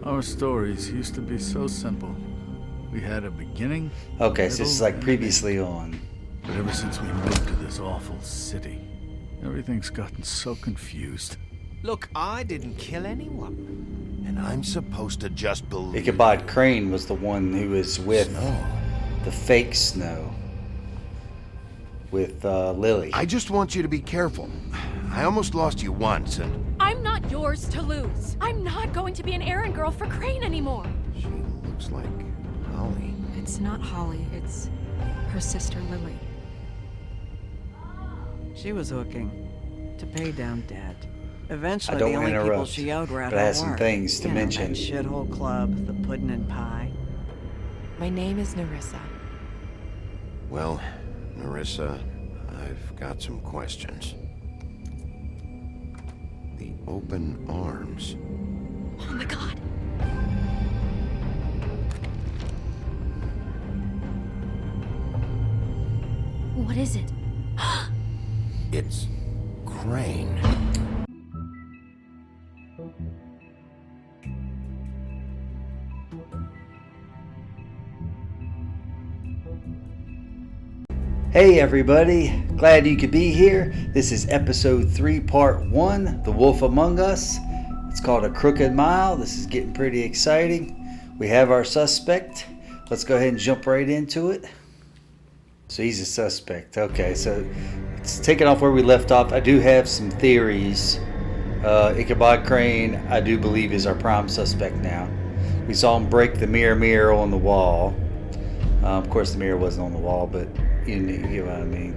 Our stories used to be so simple. We had a beginning. Okay, so this is like middle, previously and an on. end. But ever since we moved to this awful city, everything's gotten so confused. Look, I didn't kill anyone. And I'm supposed to just believe Ichabod you. Crane was the one who was with Snow. the fake Snow. With Lily. I just want you to be careful. I almost lost you once, and I'm not yours to lose. I'm not going to be an errand girl for Crane anymore. she looks like Holly. It's not Holly, it's her sister Lily. She was hooking to pay down debt. Eventually, I don't the only people interrupt, she owed were at but I her have some work. things to You know, mention. that shithole club, the pudding and pie. My name is Nerissa. Well, Nerissa, I've got some questions. The open arms. Oh my god. What is it? It's Crane. Hey everybody, glad you could be here. This is episode 3, part 1, The Wolf Among Us. It's called A Crooked Mile. This is getting pretty exciting. We have our suspect. Let's go ahead and jump right into it. So he's a suspect. Okay, so it's taking off where we left off. I do have some theories. Ichabod Crane, I do believe, is our prime suspect now. We saw him break the mirror on the wall. Of course, the mirror wasn't on the wall, but you get what I mean.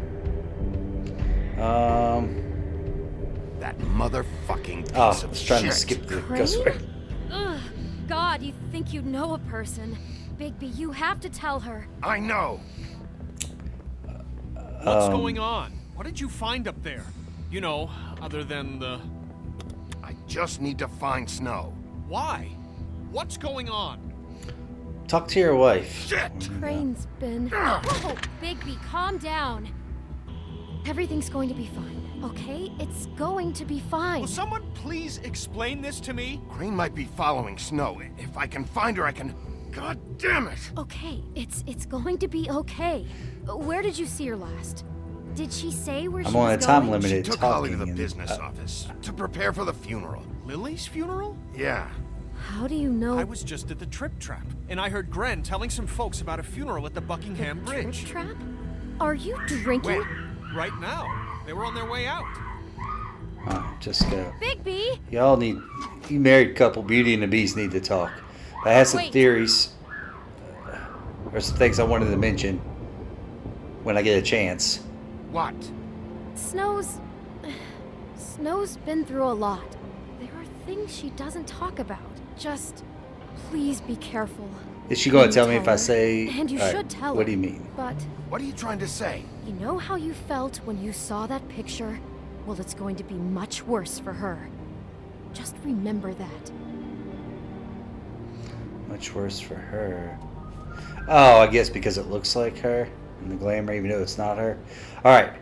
That motherfucking piece I of was trying to shit. skip the Crane? ghost. Ugh. God, you think you know a person. Bigby, you have to tell her. I know. What's going on? What did you find up there? You know, other than the... I just need to find Snow. Why? What's going on? Talk to your wife. Shit! Crane's been... Whoa, Bigby, calm down. Everything's going to be fine, okay? It's going to be fine. Will someone please explain this to me? Crane might be following Snow. If I can find her, I can... God damn it! Okay, it's going to be okay. Where did you see her last? Did she say where she I'm was on a going? time She limited took Holly talking. to the and, business office to prepare for the funeral. Lily's funeral? Yeah. How do you know? I was just at the Trip Trap, and I heard Gren telling some folks about a funeral at the Buckingham Trip Bridge. trap? Are you drinking? When? Right now. They were on their way out. Alright, just go. Bigby! Y'all need, you married couple, Beauty and the Beast need to talk. I have some Wait. theories. Or some things I wanted to mention when I get a chance. What? Snow's been through a lot. There are things she doesn't talk about. Just please be careful. Is she going Can to tell you me if tell I her? say... And you Alright, should tell what her. do you mean? But What are you trying to say? you know how you felt when you saw that picture? Well, it's going to be much worse for her. Just remember that. Much worse for her. Oh, I guess because it looks like her in the glamour, even though it's not her. Alright.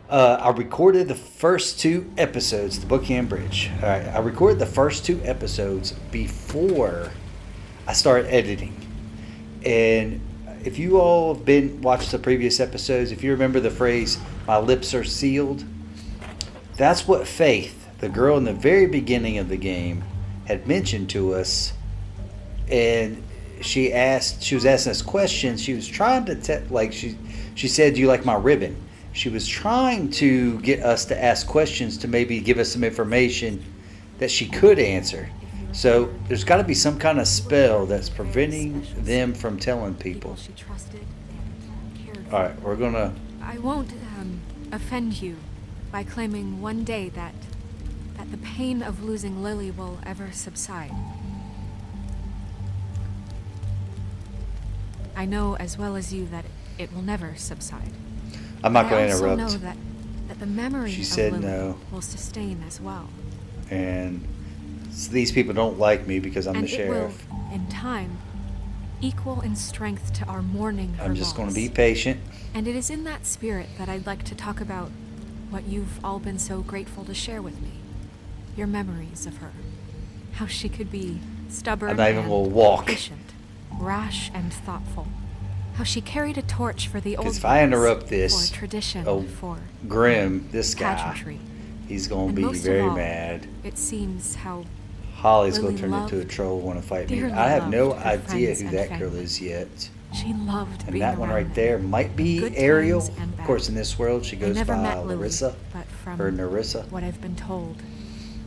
I recorded the first 2 episodes, the Buckingham Bridge. Alright, I recorded the first 2 episodes before I started editing. And if you all have watched the previous episodes, if you remember the phrase, my lips are sealed, that's what Faith, the girl in the very beginning of the game, had mentioned to us. And she was asking us questions. She was trying to she said, do you like my ribbon? She was trying to get us to ask questions to maybe give us some information that she could answer. So there's got to be some kind of spell that's preventing them from telling people. She trusted and cared for. All right, we're gonna. I won't offend you by claiming one day that the pain of losing Lily will ever subside. I know as well as you that it will never subside. I'm not going I to also interrupt. know that the memory She of said Lily no. will sustain as well. And these people don't like me because I'm And the sheriff. it will, in time, equal in strength to our mourning her I'm just going to loss. be patient. And it is in that spirit that I'd like to talk about what you've all been so grateful to share with me. Your memories of her. How she could be Stubborn I'm not even and gonna walk. patient, rash and thoughtful. How she carried a torch for the old Because if I interrupt days, this, for tradition, oh, for Grim, this guy, pageantry. he's gonna And be most of very all, mad. It seems how Holly's gonna Lily turn into a loved, troll, want to fight me. dearly I have no loved her idea friends who and that girl family. is yet. she loved And being that one around right there might be good Ariel. times and Of bad. course, in this world, she I goes never by met Lily, Larissa but from or Narissa. what I've been told,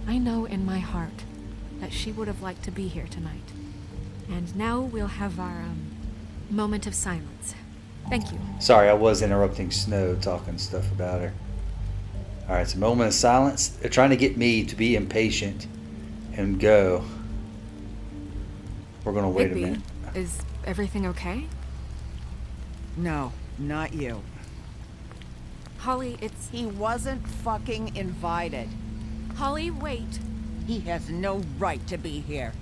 I know in my heart that she would have liked to be here tonight. And now we'll have our moment of silence. Thank you. Sorry, I was interrupting Snow, talking stuff about her. All right, it's a moment of silence. They're trying to get me to be impatient and go. We're gonna wait a Bigby, minute. is everything okay? No, not you. Holly, it's... He wasn't fucking invited. Holly, wait. He has no right to be here.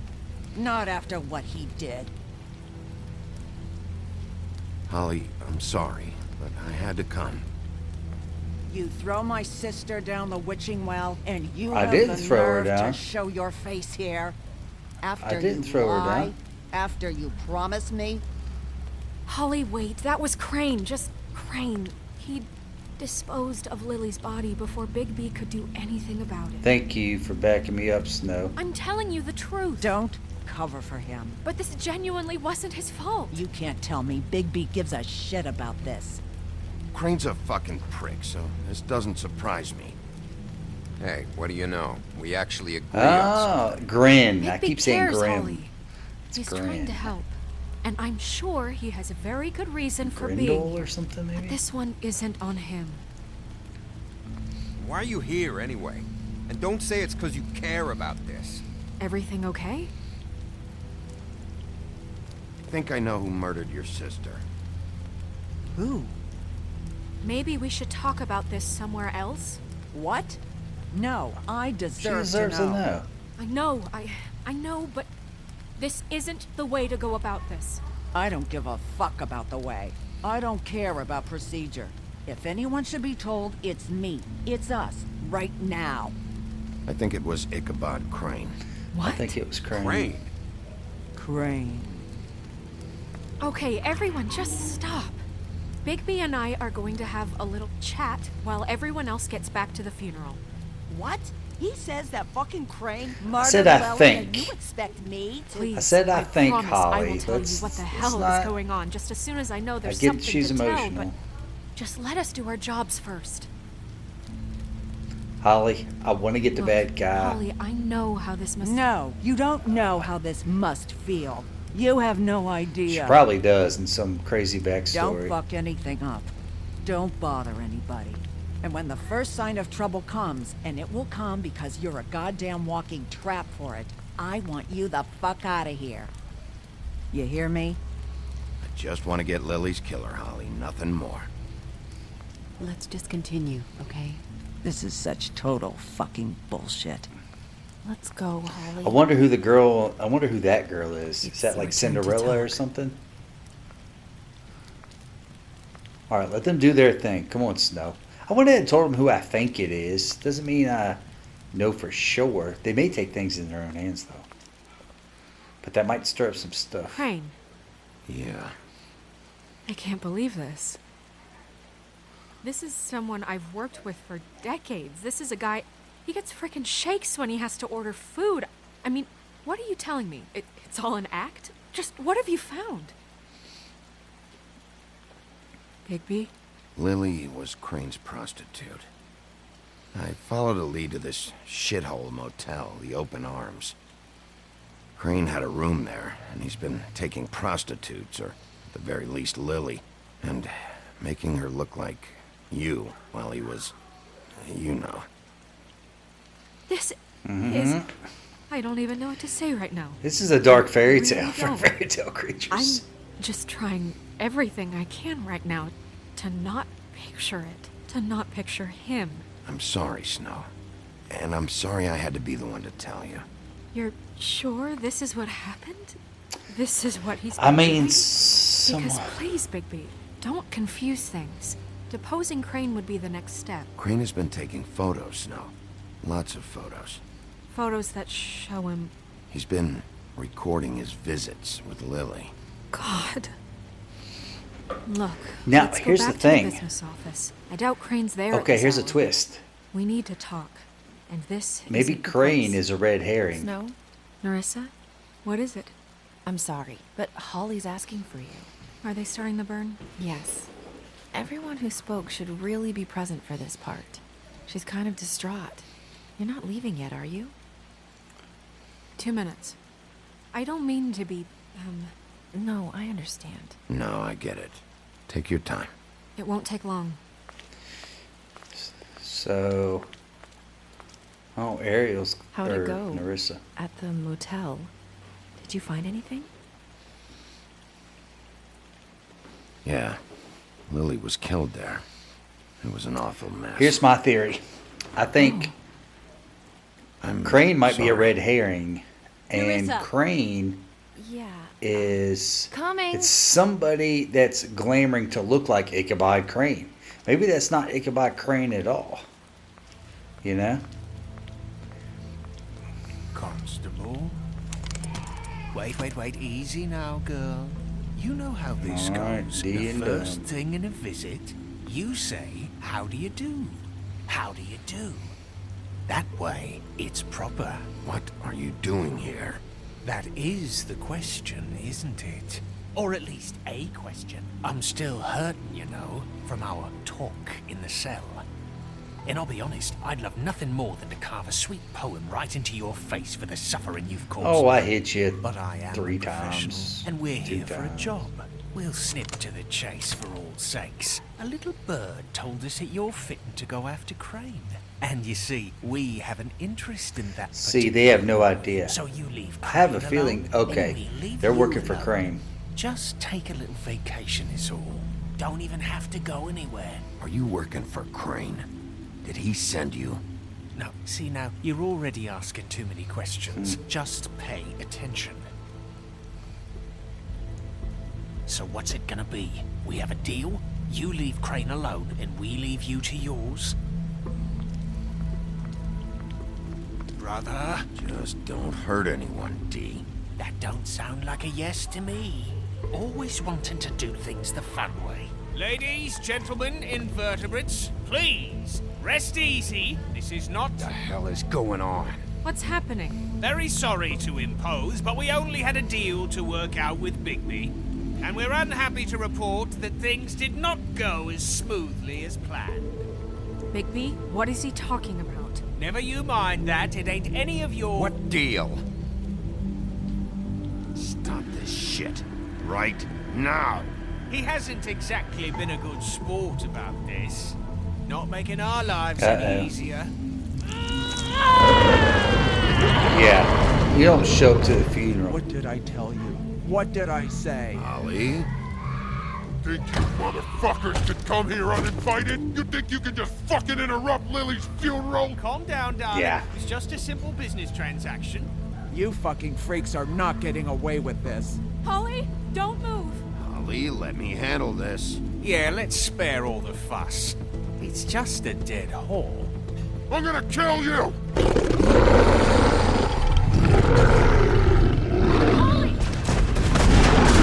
Not after what he did. Holly, I'm sorry, but I had to come. You throw my sister down the witching well, and you I have didn't the throw her nerve down. to show your face here? After I didn't you throw her lie? down. After you promised me? Holly, wait. That was Crane. Just Crane. He disposed of Lily's body before Bigby could do anything about it. Thank you for backing me up, Snow. I'm telling you the truth. Don't cover for him. But this genuinely wasn't his fault. You can't tell me Bigby gives a shit about this. Crane's a fucking prick, so this doesn't surprise me. Hey, what do you know? We actually agree on something. Grin. I Bigby keep saying cares, Grim. Holly. He's Grin. trying to help. And I'm sure he has a very good reason for being Grindel here. or something, maybe? But this one isn't on him. Why are you here anyway? And don't say it's because you care about this. Everything okay? I think I know who murdered your sister. Who? Maybe we should talk about this somewhere else? What? No, I She deserve deserves to to know. know. I know, but this isn't the way to go about this. I don't give a fuck about the way. I don't care about procedure. If anyone should be told, it's me. It's us. Right now. I think it was Ichabod Crane. What? I think it was Crane. Crane. Crane. Okay, everyone, just stop. Bigby and I are going to have a little chat while everyone else gets back to the funeral. What? He says that fucking Crane murdered said I Lily, think. and you expect me to... Please, I said I think, promise I Holly. will tell you Let's- what the let's hell not- is going on just as soon as I know there's get something she's to tell, emotional. but just let us do our jobs first. Holly, I want to get the Look, bad guy. Holly, I know how this must... No, you don't know how this must feel. You have no She idea. probably does in some crazy Don't backstory. fuck anything up. Don't bother anybody. And when the first sign of trouble comes, and it will come because you're a goddamn walking trap for it, I want you the fuck out of here. You hear me? I just want to get Lily's killer, Holly. Nothing more. Let's just continue, okay? This is such total fucking bullshit. Let's go, Holly. I wonder who that girl is. It's Is that your like turn to Cinderella or talk. something? Alright, let them do their thing. Come on, Snow. I went ahead and told them who I think it is. Doesn't mean I know for sure. They may take things in their own hands, though. But that might stir up some stuff. Crane, Yeah. I can't believe this. This is someone I've worked with for decades. This is a guy... He gets frickin' shakes when he has to order food. I mean, what are you telling me? It's all an act? Just what have you found? Bigby? Lily was Crane's prostitute. I followed a lead to this shithole motel, the Open Arms. Crane had a room there, and he's been taking prostitutes, or at the very least Lily, and making her look like you while he was, you know. This is... I don't even know what to say right now. This is a dark fairy Really tale for don't. fairy tale creatures. I'm just trying everything I can right now to not picture it. To not picture him. I'm sorry, Snow. And I'm sorry I had to be the one to tell you. You're sure this is what happened? This is what he's I been mean, doing? somewhat. Because please, Bigby, don't confuse things. Deposing Crane would be the next step. Crane has been taking photos, Snow. Lots of photos. Photos that show him... He's been recording his visits with Lily. God. Look, Now, let's go here's back the to the thing. business office. I doubt Crane's there. at Okay, this here's a hour. twist. We need to talk. And this Maybe isn't the Crane place. is a red herring. Snow, Narissa? What is it? I'm sorry, but Holly's asking for you. Are they starting the burn? Yes. Everyone who spoke should really be present for this part. She's kind of distraught. You're not leaving yet, are you? 2 minutes. I don't mean to be, No, I understand. No, I get it. Take your time. It won't take long. So, oh, Ariel's How'd or it go? Narissa. At the motel. Did you find anything? Yeah, Lily was killed there. It was an awful mess. Here's my theory. I think I'm Crane might be a sorry. red herring, and Narissa. Crane Yeah. is Coming. it's somebody that's glamoring to look like Ichabod Crane. Maybe that's not Ichabod Crane at all. You know? Constable? Wait. Easy now, girl. You know how this All right, goes. D The and first done. thing in a visit, you say, how do you do? How do you do? That way, it's proper. What are you doing here? That is the question, isn't it? Or at least a question. I'm still hurting, you know, from our talk in the cell. And I'll be honest, I'd love nothing more than to carve a sweet poem right into your face for the suffering you've caused. Oh, I hit you But I am 3 a professional, times. and we're 2 here for a times. job. We'll snip to the chase for all sakes. A little bird told us that you're fitting to go after Crane. And you see, we have an interest in that. See, they have no idea. So you leave I have a Crane feeling, alone, okay, and we leave they're you working for alone. Crane. Just take a little vacation is all. Don't even have to go anywhere. Are you working for Crane? Did he send you? No, see now, you're already asking too many questions. Just pay attention. So what's it gonna be? We have a deal? You leave Crane alone, and we leave you to yours? Brother? Just don't hurt anyone, D. That don't sound like a yes to me. Always wanting to do things the fun way. Ladies, gentlemen, invertebrates, please, rest easy. This is not... What the hell is going on? What's happening? Very sorry to impose, but we only had a deal to work out with Bigby. And we're unhappy to report that things did not go as smoothly as planned. Bigby, what is he talking about? Never you mind that, it ain't any of your... What deal? Stop this shit. Right now. He hasn't exactly been a good sport about this. Not making our lives any easier. Yeah, you don't show up to the funeral. What did I tell you? What did I say? Ollie? Think you motherfuckers could come here uninvited? You think you can just fucking interrupt Lily's funeral? Calm down, darling. Yeah. It's just a simple business transaction. You fucking freaks are not getting away with this. Holly, don't move. Ollie, let me handle this. Yeah, let's spare all the fuss. It's just a dead whore. I'm gonna kill you! Holly!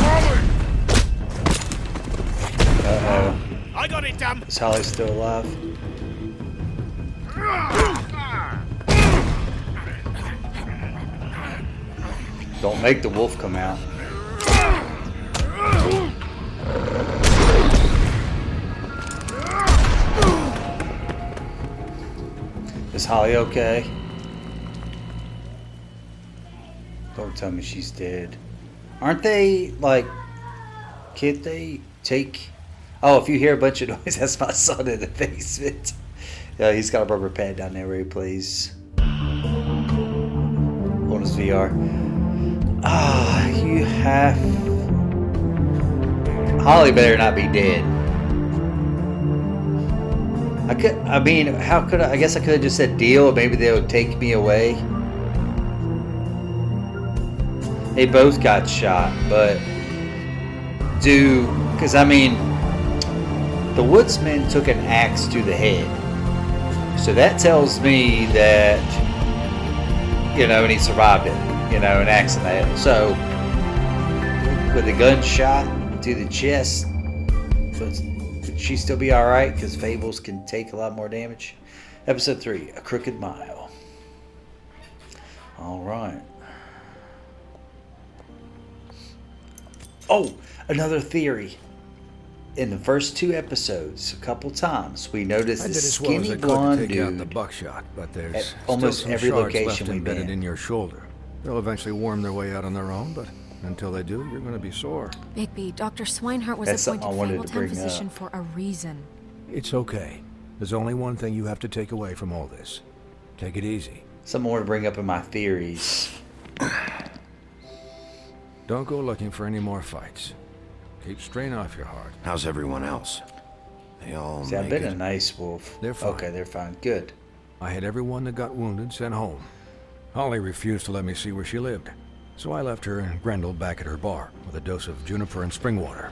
Holly! Uh-oh. I got it, damn. Is Holly still alive? Don't make the wolf come out. Is Holly okay? Don't tell me she's dead. Aren't they, like, can't they take... Oh, if you hear a bunch of noise, that's my son in the basement. Yeah, he's got a rubber pad down there where he plays on his VR. Ah, you have... Holly better not be dead. I mean, how could I guess I could have just said deal, maybe they would take me away. They both got shot, but because I mean, the woodsman took an axe to the head. So that tells me that, you know, and he survived it. you know, an accident. So, with a gunshot to the chest, would she still be alright? Because Fables can take a lot more damage. Episode 3, A Crooked Mile. Alright. Oh, another theory. In the first 2 episodes, a couple times, we noticed this skinny blonde dude out the buckshot, but there's at almost still some every shards location left we've embedded been. in your shoulder. They'll eventually worm their way out on their own, but until they do, you're going to be sore. Bigby, Dr. Swinehart was That's something appointed I wanted to Fabletown bring physician up. for a reason. It's okay. There's only one thing you have to take away from all this. Take it easy. Something I want to bring up in my theories. Don't go looking for any more fights. Keep strain off your heart. How's everyone else? They all See, I've make been it. a nice wolf. They're fine. Okay, they're fine. Good. I had everyone that got wounded sent home. Holly refused to let me see where she lived, so I left her and Grendel back at her bar with a dose of juniper and spring water.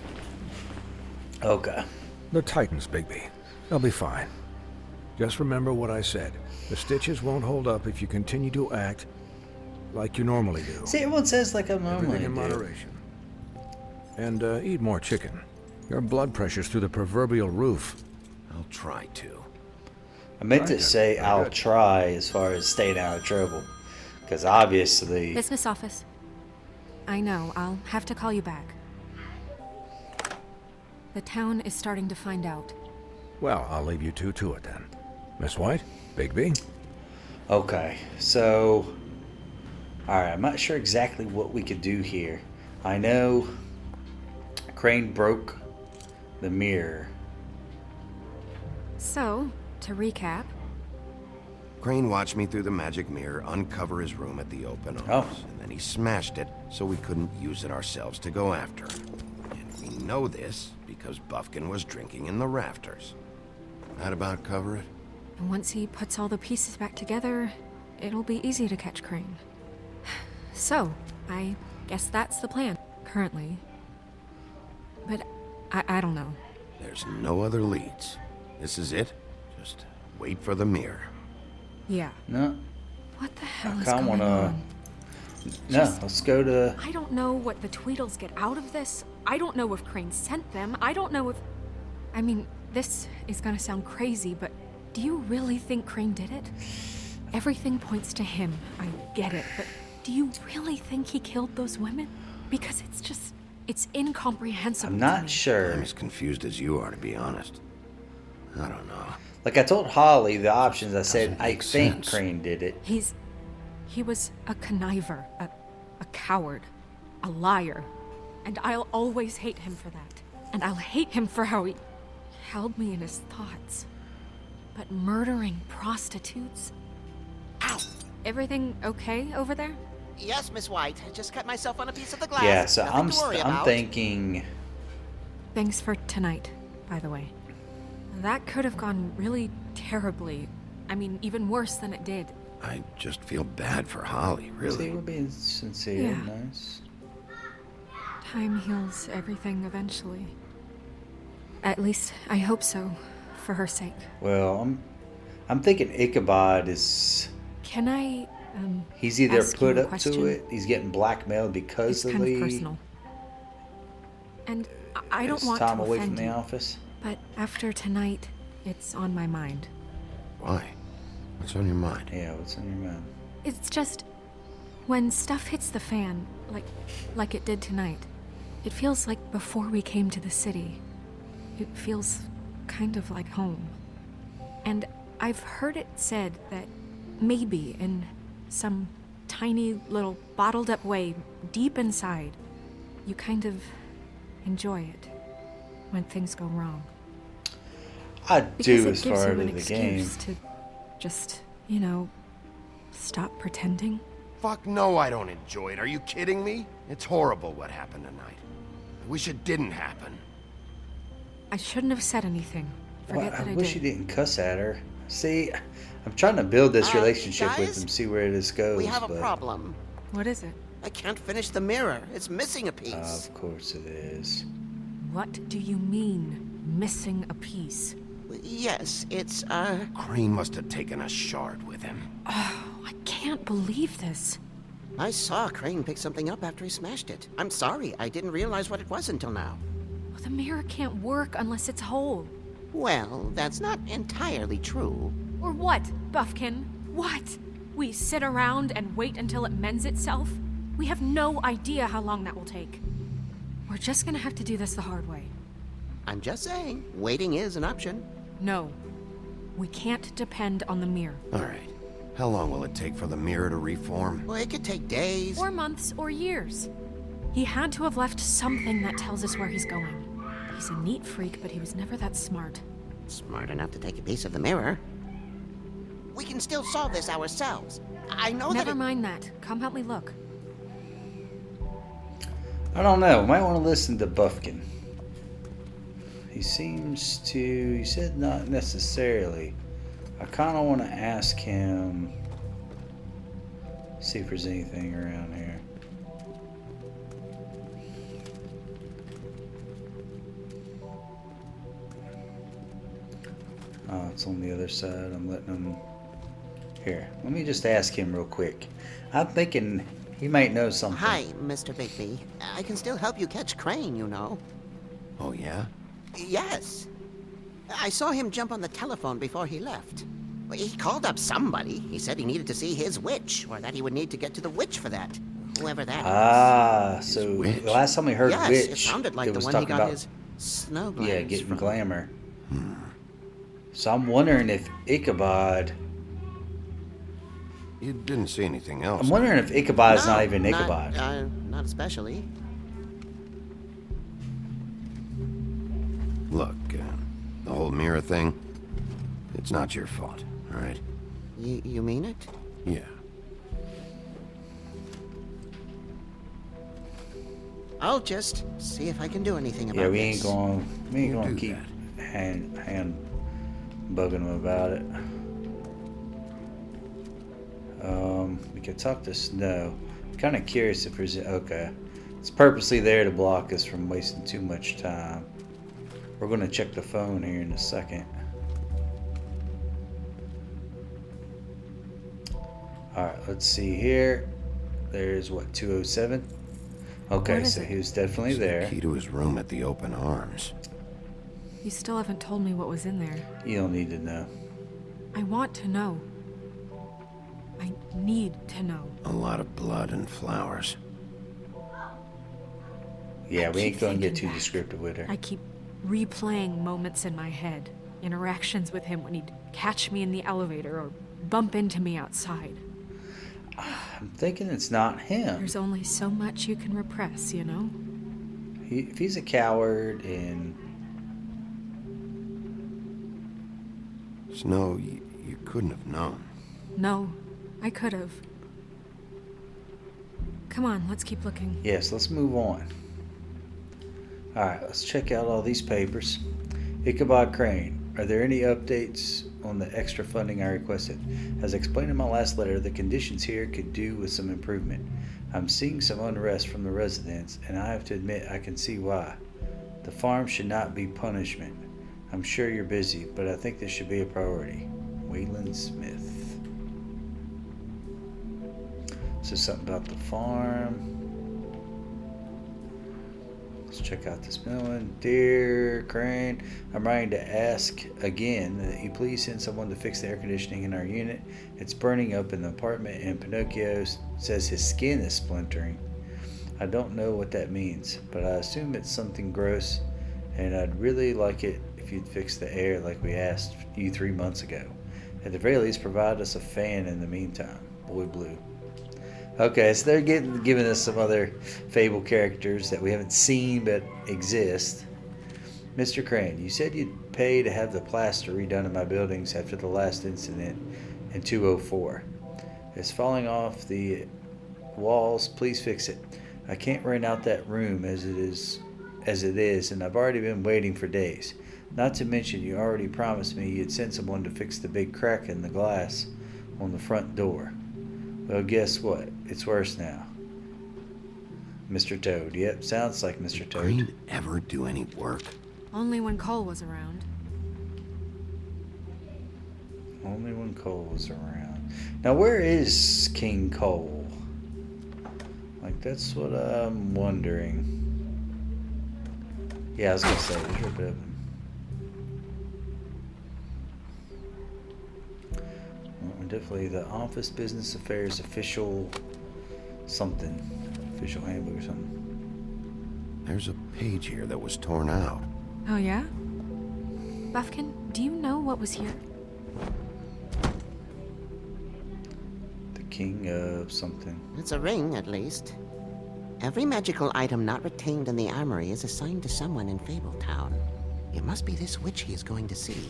Okay. They're Titans, Bigby. They'll be fine. Just remember what I said. The stitches won't hold up if you continue to act like you normally do. See, everyone says like I'm normally Everything in do. moderation. And eat more chicken. Your blood pressure's through the proverbial roof. I'll try to. I meant Right to then. say Very I'll good. try as far as staying out of trouble. Because obviously... Business office. I know, I'll have to call you back. The town is starting to find out. Well, I'll leave you two to it then. Miss White, Bigby. Okay, so... Alright, I'm not sure exactly what we could do here. I know Crane broke the mirror. So, to recap, Crane watched me through the magic mirror uncover his room at the open arms, and then he smashed it so we couldn't use it ourselves to go after him. And we know this because Buffkin was drinking in the rafters. That about cover it? once he puts all the pieces back together, it'll be easy to catch Crane. So, I guess that's the plan, currently. But I don't know. There's no other leads. This is it. Just wait for the mirror. Yeah. No. What the hell I is kind of going want on? to... No, let's go to... I don't know what the Tweedles get out of this. I don't know if Crane sent them. I don't know if... I mean, this is gonna sound crazy, but do you really think Crane did it? Everything points to him. I get it, but do you really think he killed those women? Because it's just... it's incomprehensible I'm to not me. sure. I'm as confused as you are, to be honest. I don't know. Like I told Holly the options, I said, Doesn't I make think sense. Crane did it. He was a conniver, a coward, a liar. And I'll always hate him for that. And I'll hate him for how he held me in his thoughts. But murdering prostitutes? Ow! Everything okay over there? Yes, Miss White. I just cut myself on a piece of the glass. Yeah, so Nothing to worry I'm about. thinking... Thanks for tonight, by the way. That could have gone really terribly. I mean, even worse than it did. I just feel bad for Holly, See, really. we're being sincere, Yeah. nice. Time heals everything eventually. At least, I hope so, for her sake. Well, I'm thinking Ichabod is... Can I, He's either ask put you a up question? to it, he's getting blackmailed because It's of kind of the... personal. And I don't his want time to away offend from the you, office. but after tonight, it's on my mind. Why? What's on your mind? Yeah, what's on your mind? It's just, when stuff hits the fan, like it did tonight, it feels like before we came to the city. It feels kind of like home. And I've heard it said that maybe in some tiny little bottled up way deep inside, you kind of enjoy it when things go wrong. I Because do it as gives far you an as the game. excuse to just, you know, stop pretending. Fuck no, I don't enjoy it. Are you kidding me? It's horrible what happened tonight. I wish it didn't happen. I shouldn't have said anything. Forget Well, that I wish did. you didn't cuss at her. See, I'm trying to build this relationship with guys, him, see where this goes. We have a but, problem. What is it? I can't finish the mirror. It's missing a piece. Of course it is. What do you mean, missing a piece? Yes, it's, Crane must have taken a shard with him. Oh, I can't believe this. I saw Crane pick something up after he smashed it. I'm sorry, I didn't realize what it was until now. Well, the mirror can't work unless it's whole. Well, that's not entirely true. Or what, Buffkin? What? We sit around and wait until it mends itself? We have no idea how long that will take. We're just gonna have to do this the hard way. I'm just saying, waiting is an option. No. We can't depend on the mirror. All right. How long will it take for the mirror to reform? Well, it could take days. Or months, or years. He had to have left something that tells us where he's going. He's a neat freak, but he was never that smart. Smart enough to take a piece of the mirror. We can still solve this ourselves. I know Never mind that. Come help me look. I don't know. Might want to listen to Buffkin. He seems to... He said not necessarily. I kind of want to ask him... See if there's anything around here. Oh, it's on the other side. I'm letting him... Here, let me just ask him real quick. I'm thinking he might know something. Hi, Mr. Bigby. I can still help you catch Crane, you know. Oh, yeah? Yes. I saw him jump on the telephone before he left. He called up somebody. He said he needed to see his witch, or that he would need to get to the witch for that. Whoever that is. Ah, so the last time we heard yes, witch, it sounded like it the was one he talking got about his snow glance yeah, getting from. glamour. So I'm wondering if Ichabod... You didn't see anything else. I'm wondering if Ichabod's No, not even Ichabod. Not especially. Look, the whole mirror thing, it's not your fault, all right? You mean it? Yeah. I'll just see if I can do anything about Yeah, this. we ain't gonna keep hand bugging him about it. We could talk to Snow. I'm kind of curious if there's... Okay. It's purposely there to block us from wasting too much time. We're going to check the phone here in a second. Alright, let's see here. There's what, 207? Okay, so he was definitely there. Key to his room at the open arms. You still haven't told me what was in there. You don't need to know. I want to know. I need to know. A lot of blood and flowers. Yeah, we ain't gonna get too descriptive with her. I keep replaying moments in my head. Interactions with him when he'd catch me in the elevator or bump into me outside. I'm thinking it's not him. There's only so much you can repress, you know? If he's a coward and... Snow, you couldn't have known. No, I could have. Come on, let's keep looking. Yes, let's move on. Alright, let's check out all these papers. Ichabod Crane. Are there any updates on the extra funding I requested? As explained in my last letter, the conditions here could do with some improvement. I'm seeing some unrest from the residents, and I have to admit I can see why. The farm should not be punishment. I'm sure you're busy, but I think this should be a priority. Wayland Smith. So something about the farm. Let's check out this melon. Dear Crane, I'm writing to ask again that you please send someone to fix the air conditioning in our unit. It's burning up in the apartment, and Pinocchio says his skin is splintering. I don't know what that means, but I assume it's something gross, and I'd really like it if you'd fix the air like we asked you 3 months ago. At the very least, provide us a fan in the meantime. Boy Blue. Okay, so they're giving us some other Fable characters that we haven't seen but exist. Mr. Crane, you said you'd pay to have the plaster redone in my buildings after the last incident in 204. It's falling off the walls. Please fix it. I can't rent out that room as it is, and I've already been waiting for days. Not to mention, you already promised me you'd send someone to fix the big crack in the glass on the front door. Well, guess what? It's worse now. Mr. Toad. Yep, sounds like Mr. Toad. Crane ever do any work? Only when Cole was around. Only when Cole was around. Now, where is King Cole? Like, that's what I'm wondering. Yeah, I was gonna say, there's a bit of them. Well, definitely the Office Business Affairs official something. Official handbook or something. There's a page here that was torn out. Oh, yeah? Buffkin, do you know what was here? The king of something. It's a ring, at least. Every magical item not retained in the armory is assigned to someone in Fabletown. It must be this witch he is going to see.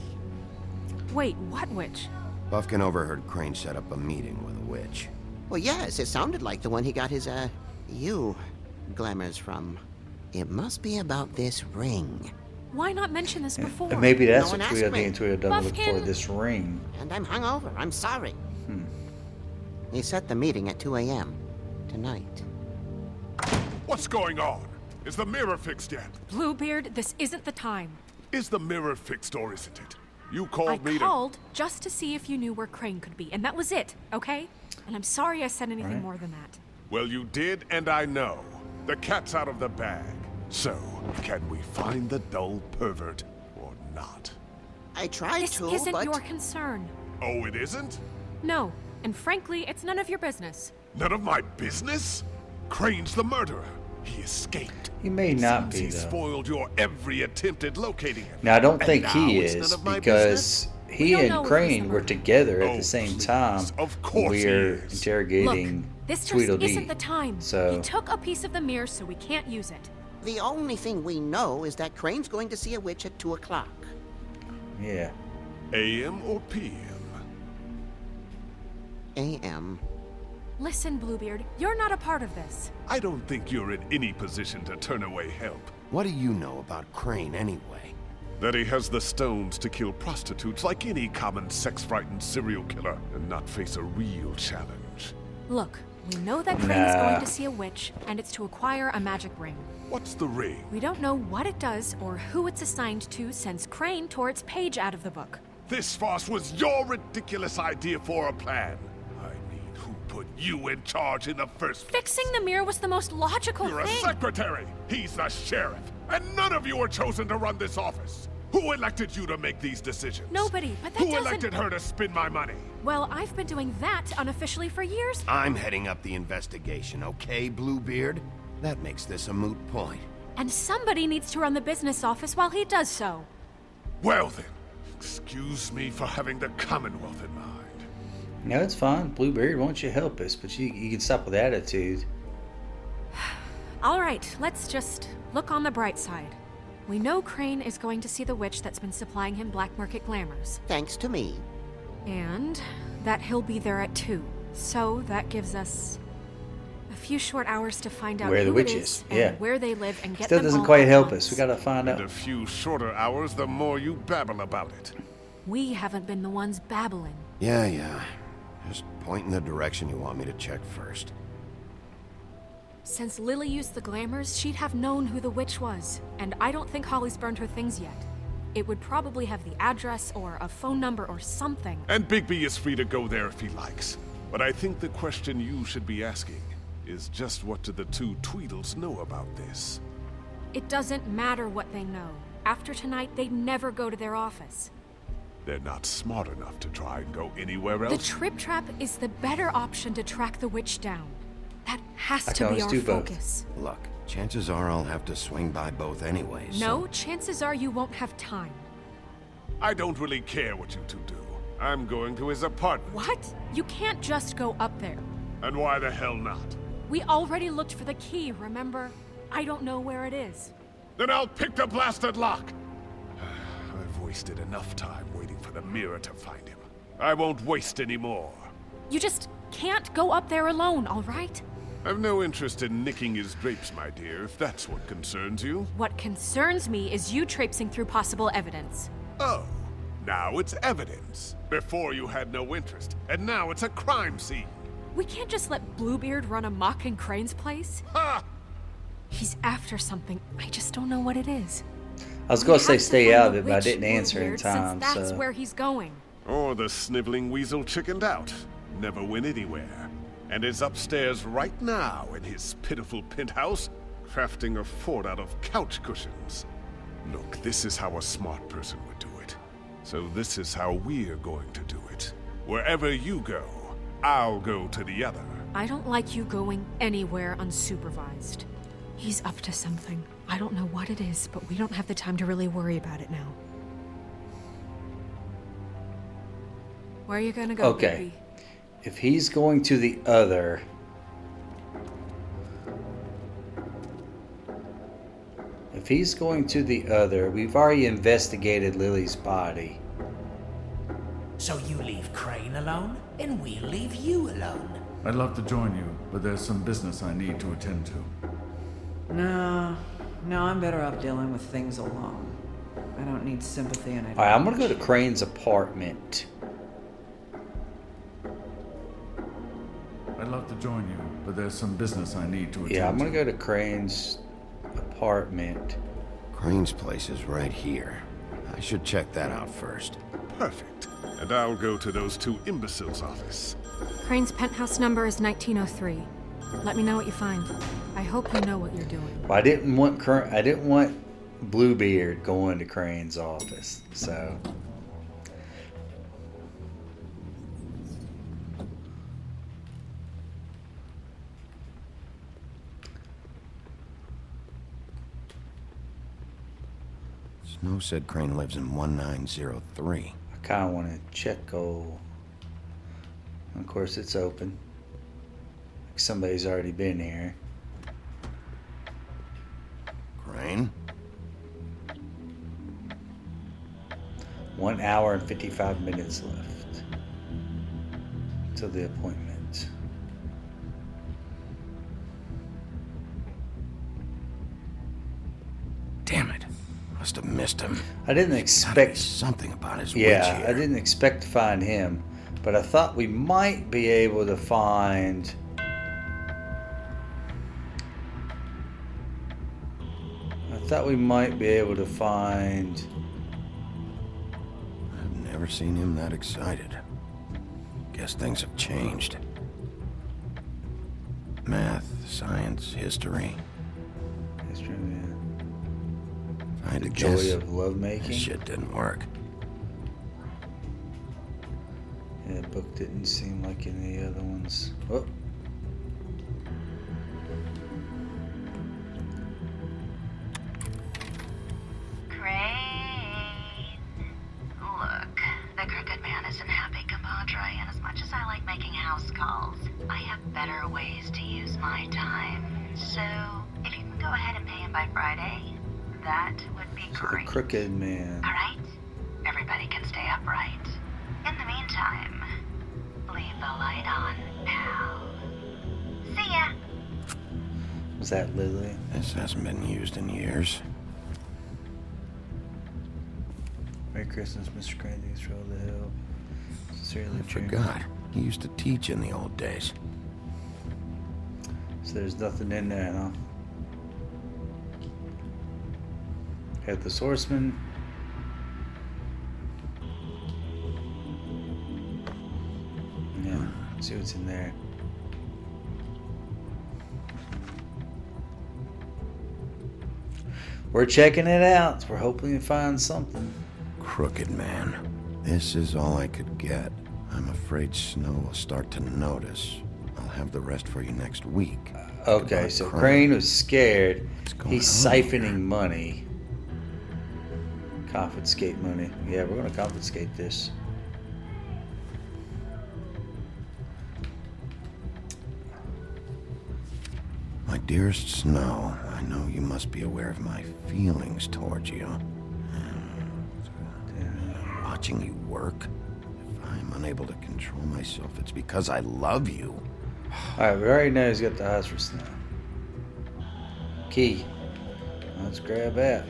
Wait, what witch? Buffkin overheard Crane set up a meeting with a witch. Well, yes, it sounded like the one he got his, glamours from. It must be about this ring. Why not mention this before? And maybe that's No what one Tweedledee asked me. and Tweedledum look for, Buffkin! this ring. And I'm hungover. I'm sorry. He set the meeting at 2 a.m. tonight. What's going on? Is the mirror fixed yet? Bluebeard, this isn't the time. Is the mirror fixed or isn't it? You called me I called just to see if you knew where Crane could be, and that was it, okay? And I'm sorry I said anything more than that. Well, you did, and I know. The cat's out of the bag. So, can we find the dull pervert or not? I tried This to, isn't but... your concern. Oh, it isn't? No, and frankly, it's none of your business. None of my business? Crane's the murderer. He escaped. He may not be, He though. spoiled your every attempt at locating him. Now, I don't And think now he it's is, none of my because We he don't know and if he's Crane the were murderer. together at Oh, the same please. time. Of course he We're is. interrogating Look, this just Tweedledee. isn't the time. So, He took a piece of the mirror, so we can't use it. The only thing we know is that Crane's going to see a witch at 2 o'clock. yeah. AM or PM? A.M. Listen, Bluebeard, you're not a part of this. I don't think you're in any position to turn away help. What do you know about Crane anyway? That he has the stones to kill prostitutes like any common sex-frightened serial killer and not face a real challenge. Look, we know that Crane is going to see a witch, and it's to acquire a magic ring. What's the ring? We don't know what it does or who it's assigned to since Crane tore its page out of the book. This farce was your ridiculous idea for a plan. Who put you in charge in the first place? Fixing the mirror was the most logical You're a thing. secretary. He's the sheriff. And none of you were chosen to run this office. Who elected you to make these decisions? Nobody, but that Who doesn't... elected her to spend my money? Well, I've been doing that unofficially for years. I'm heading up the investigation, okay, Bluebeard? That makes this a moot point. And somebody needs to run the business office while he does so. Well then, excuse me for having the Commonwealth in mind. No, it's fine. Bluebeard, why don't you help us? But you can stop with attitude. All right, let's just look on the bright side. We know Crane is going to see the witch that's been supplying him black market glamours. Thanks to me. And that he'll be there at 2. So that gives us a few short hours to find out Where the who witch it is, and yeah. where they live and get Still them doesn't all quite at help once. us. We gotta find And out. a few shorter hours, the more you babble about it. We haven't been the ones babbling. Yeah. Just point in the direction you want me to check first. Since Lily used the glamours, she'd have known who the witch was. And I don't think Holly's burned her things yet. It would probably have the address or a phone number or something. And Bigby is free to go there if he likes. But I think the question you should be asking is just what do the two Tweedles know about this? It doesn't matter what they know. After tonight, they'd never go to their office. They're not smart enough to try and go anywhere The else. Trip Trap is the better option to track the witch down. That has I to can be always our do both. focus. Look, chances are I'll have to swing by both anyways. No, chances are you won't have time. I don't really care what you two do. I'm going to his apartment. What? You can't just go up there. And why the hell not? We already looked for the key, remember? I don't know where it is. Then I'll pick the blasted lock. I've wasted enough time waiting for the mirror to find him. I won't waste any more. You just can't go up there alone, all right? I've no interest in nicking his drapes, my dear, if that's what concerns you. What concerns me is you traipsing through possible evidence. Oh, now it's evidence. Before you had no interest, and now it's a crime scene. We can't just let Bluebeard run amok in Crane's place. Ha! He's after something. I just don't know what it is. I was going to say We have stay find out of the it, but I witch, didn't answer in Bluebeard, time. Since that's So where he's going. Or the sniveling weasel chickened out. Never went anywhere. and is upstairs right now in his pitiful penthouse, crafting a fort out of couch cushions. Look, this is how a smart person would do it. So this is how we're going to do it. Wherever you go, I'll go to the other. I don't like you going anywhere unsupervised. He's up to something. I don't know what it is, but we don't have the time to really worry about it now. Where are you gonna go, Okay. baby? If he's going to the other... If he's going to the other, we've already investigated Lily's body. So you leave Crane alone, and we'll leave you alone. I'd love to join you, but there's some business I need to attend to. No, I'm better off dealing with things alone. I don't need sympathy and I don't... Alright, I'm gonna go to Crane's apartment. I'd love to join you, but there's some business I need to attend to. Yeah, I'm gonna go to Crane's apartment. Crane's place is right here. I should check that out first. Perfect. And I'll go to those two imbeciles' office. Crane's penthouse number is 1903. Let me know what you find. I hope you know what you're doing. Well, I didn't want Bluebeard going to Crane's office, so... Snow said Crane lives in 1903. I kind of want to check of course, it's open. Like somebody's already been here. Crane? 1 hour and 55 minutes left till the appointment. Damn it. Must have missed him. I didn't expect something about his witch here. I didn't expect to find him, but I thought we might be able to find... I've never seen him that excited. Guess things have changed. Math, science, history. History, yeah. If I had to The guess, joy of lovemaking. this shit didn't work. Yeah, the book didn't seem like any of the other ones. Oh. Crane. Look, the crooked man isn't happy, compadre, and as much as I like making house calls, I have better ways to use my time. So, if you can go ahead and pay him by Friday, that would be So great. the crooked man. Alright? Everybody can stay upright. In the meantime, leave the light on, pal. See ya! Was that Lily? This hasn't been used in years. Merry Christmas, Mr. Crane. Thanks for all the help. Sincerely, I Junior. forgot. He used to teach in the old days. So there's nothing in there, huh? Had the swordsman. Yeah, see what's in there. We're checking it out. We're hoping to find something. Crooked man. This is all I could get. I'm afraid Snow will start to notice. I'll have the rest for you next week. Okay, so Crane was scared. He's siphoning money. Confiscate money. Yeah, we're gonna confiscate this. My dearest Snow, I know you must be aware of my feelings towards you. Watching you work, if I'm unable to control myself, it's because I love you. Alright, we already know he's got the house now. Key. Let's grab that.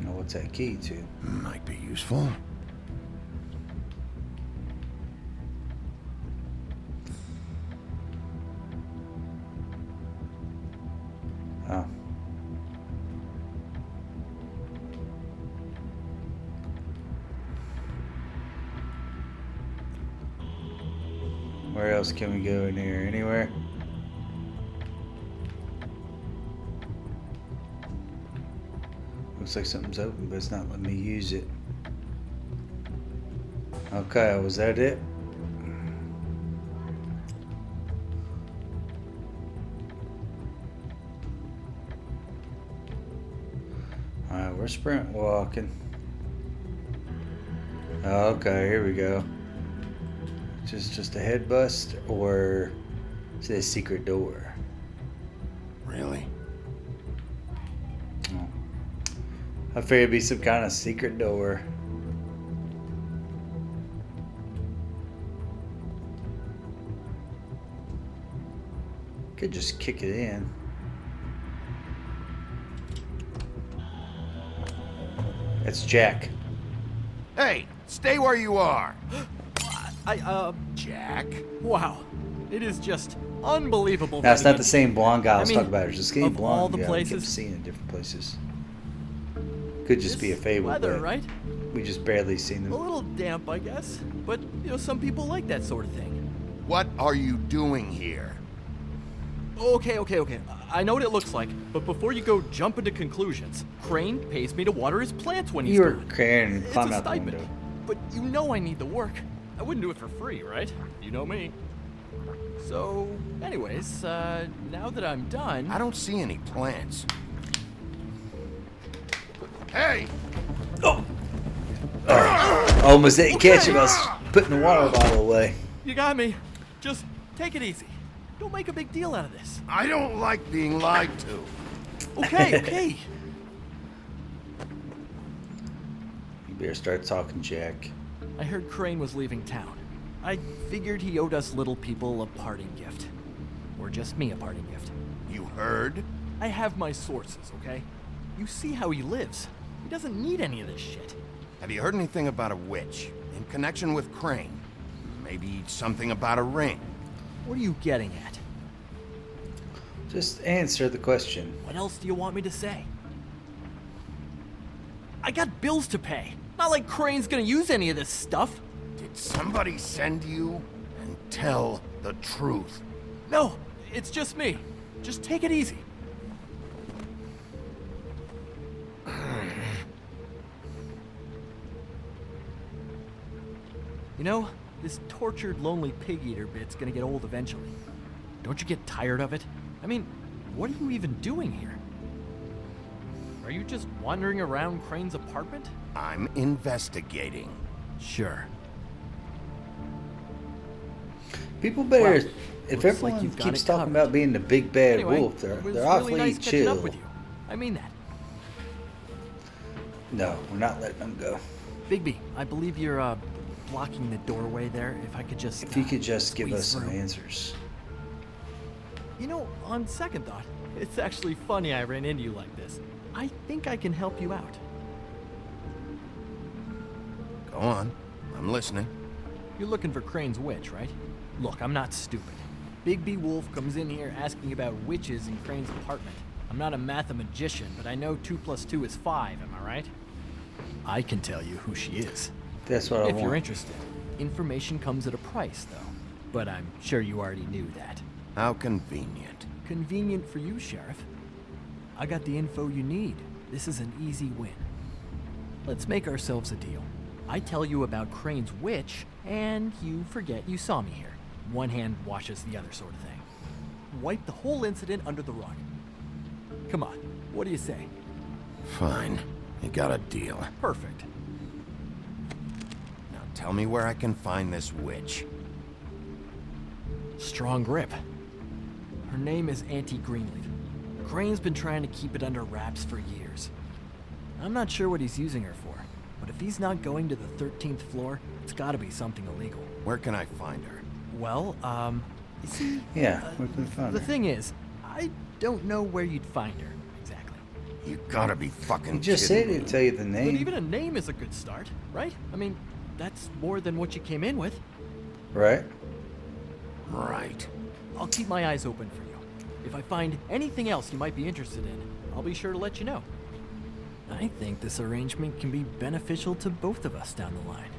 Now, what's that key to? Might be useful. Oh. Where else can we go in here? Anywhere? Looks like something's open, but it's not letting me use it. Okay, was that it? Alright, we're sprint walking. Okay, here we go. Just a head bust, or is it a secret door? Really? Oh. I figured it'd be some kind of secret door. Could just kick it in. That's Jack. Hey, stay where you are. Jack? Wow. It is just unbelievable. That's not the same blonde guy I was mean, talking about. It's a skinny of all blonde the guy we places- kept seeing in different places. Could just be a fable, weather, but right? we just barely seen A them. little damp, I guess. But, some people like that sort of thing. What are you doing here? Okay. I know what it looks like, but before you go jumping to conclusions, Crane pays me to water his plants when he's You were gone. carrying and It's climbing a out the stipend. window. But you know I need the work. I wouldn't do it for free, right? You know me. So, anyways, now that I'm done... I don't see any plants. Hey! Almost didn't catch him. I was putting the water bottle away. You got me. Just take it easy. Don't make a big deal out of this. I don't like being lied to. Okay. You better start talking, Jack. I heard Crane was leaving town. I figured he owed us little people a parting gift. Or just me a parting gift. You heard? I have my sources, okay? You see how he lives. He doesn't need any of this shit. Have you heard anything about a witch in connection with Crane? Maybe something about a ring? What are you getting at? Just answer the question. What else do you want me to say? I got bills to pay. Not like Crane's gonna use any of this stuff. Did somebody send you? And tell the truth. No, it's just me. Just take it easy. You know, this tortured, lonely pig-eater bit's gonna get old eventually. Don't you get tired of it? I mean, what are you even doing here? Are you just wandering around Crane's apartment? I'm investigating. Sure. People better, Well, if looks like everyone you've got keeps it talking covered. about being the big bad Anyway, wolf, it was they're really awfully nice catching chill. up with you. I mean that. No, we're not letting them go. Bigby, I believe you're blocking the doorway there. If I could just If you could just give squeeze us some through. answers. You know, on second thought, it's actually funny I ran into you like this. I think I can help you out. Go on. I'm listening. You're looking for Crane's witch, right? Look, I'm not stupid. Bigby Wolf comes in here asking about witches in Crane's apartment. I'm not a mathematician, but I know 2 + 2 is 5, am I right? I can tell you who she is. That's what I If want. you're interested. Information comes at a price, though. But I'm sure you already knew that. How convenient. Convenient for you, Sheriff. I got the info you need. This is an easy win. Let's make ourselves a deal. I tell you about Crane's witch, and you forget you saw me here. One hand washes the other sort of thing. Wipe the whole incident under the rug. Come on, what do you say? Fine. You got a deal. Perfect. Now tell me where I can find this witch. Strong grip. Her name is Auntie Greenleaf. Crane's been trying to keep it under wraps for years. I'm not sure what he's using her for, but if he's not going to the 13th floor, it's gotta be something illegal. Where can I find her? Well, you see... Yeah, where can we find The her? thing is, I don't know where you'd find her, exactly. You gotta be fucking You just said kidding he'd me. tell you the But name. even a name is a good start, right? I mean, that's more than what you came in with. Right? Right. I'll keep my eyes open for you. If I find anything else you might be interested in, I'll be sure to let you know. I think this arrangement can be beneficial to both of us down the line.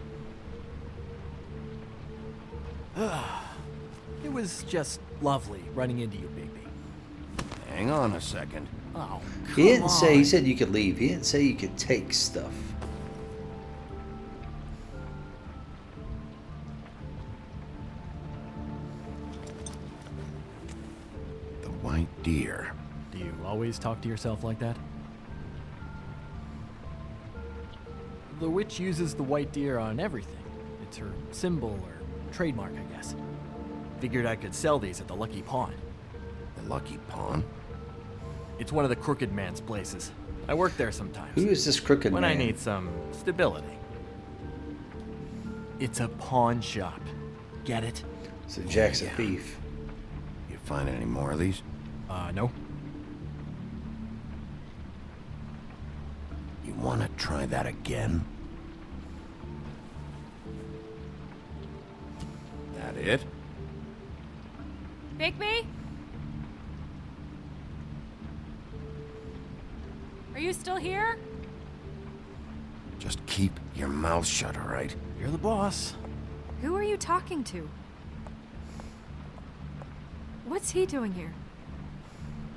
was just lovely running into you, Bigby. Hang on a second. Oh, He didn't say, he said you could leave. He didn't say you could take stuff. The white deer. Do you always talk to yourself like that? The witch uses the white deer on everything. It's her symbol or trademark, I guess. Figured I could sell these at the Lucky Pawn. The Lucky Pawn? It's one of the crooked man's places. I work there sometimes. Who is this crooked when man? I need some stability. It's a pawn shop. Get it? So Jack's a thief. You find any more of these? No. You want to try that again? That it? Bigby? Are you still here? Just keep your mouth shut, all right? You're the boss. Who are you talking to? What's he doing here?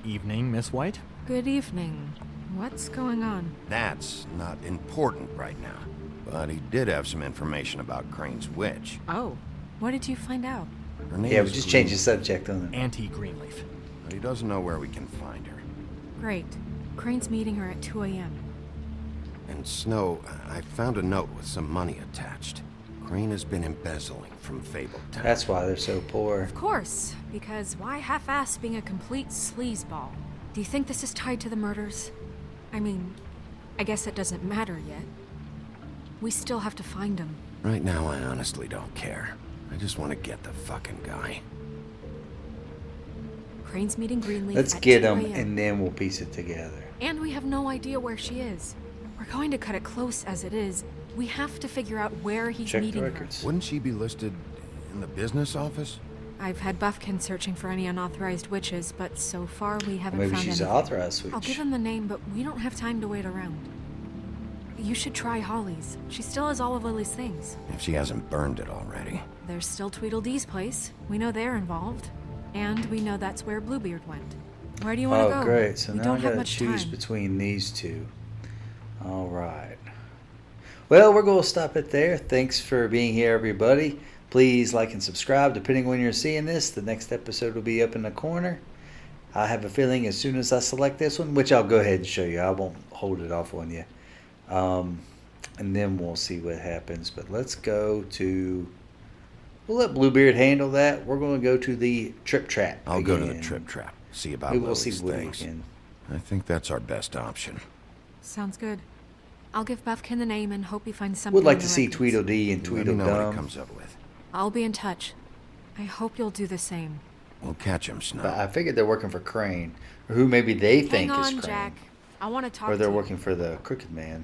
Evening, Miss White. Good evening. What's going on? That's not important right now. But he did have some information about Crane's witch. Oh, what did you find out? Her name Yeah, we is just changed the subject on it. Auntie Greenleaf. But he doesn't know where we can find her. Great. Crane's meeting her at 2 a.m. And Snow, I found a note with some money attached. Crane has been embezzling from Fabletown. That's why they're so poor. Of course, because why half-ass being a complete sleazeball? Do you think this is tied to the murders? I mean, I guess it doesn't matter yet. We still have to find him. Right now, I honestly don't care. I just want to get the fucking guy. Crane's meeting Greenleaf Let's at get 2 him, a.m. and then we'll piece it together. And we have no idea where she is. We're going to cut it close as it is. We have to figure out where he's Check the meeting her. records. Wouldn't she be listed in the business office? I've had Buffkin searching for any unauthorized witches, but so far we haven't Maybe found she's an anything. authorized witch. I'll give him the name, but we don't have time to wait around. You should try Holly's. She still has all of Lily's things. If she hasn't burned it already. There's still Tweedledee's place. We know they're involved. And we know that's where Bluebeard went. Where do you want to go? Oh, great. So we now don't I have gotta much choose time. between these two. All right. Well, we're going to stop it there. Thanks for being here, everybody. Please like and subscribe, depending when you're seeing this. The next episode will be up in the corner. I have a feeling as soon as I select this one, which I'll go ahead and show you. I won't hold it off on you. And then we'll see what happens. But let's go to... We'll let Bluebeard handle that. We're going to go to the Trip Trap. I'll go to the Trip Trap. See about We will Lily's see what we things. can. I think that's our best option. Sounds good. I'll give Buffkin the name and hope he finds something. Would like in to the see records. Tweedledee and Let me know what he Tweedledum. comes up with. I'll be in touch. I hope you'll do the same. We'll catch him, Snow. But I figured they're working for Crane. Or who maybe they think Hang is on, Crane. Jack. I want to talk Or they're to you. working for the Crooked Man.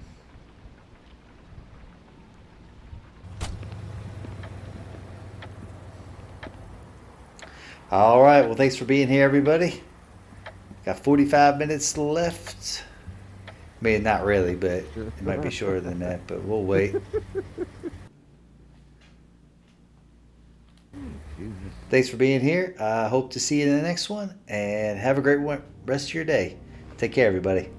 All right. Well, thanks for being here, everybody. Got 45 minutes left. I mean, not really, but it might be shorter than that, but we'll wait. Thanks for being here. I hope to see you in the next one, and have a great rest of your day. Take care, everybody.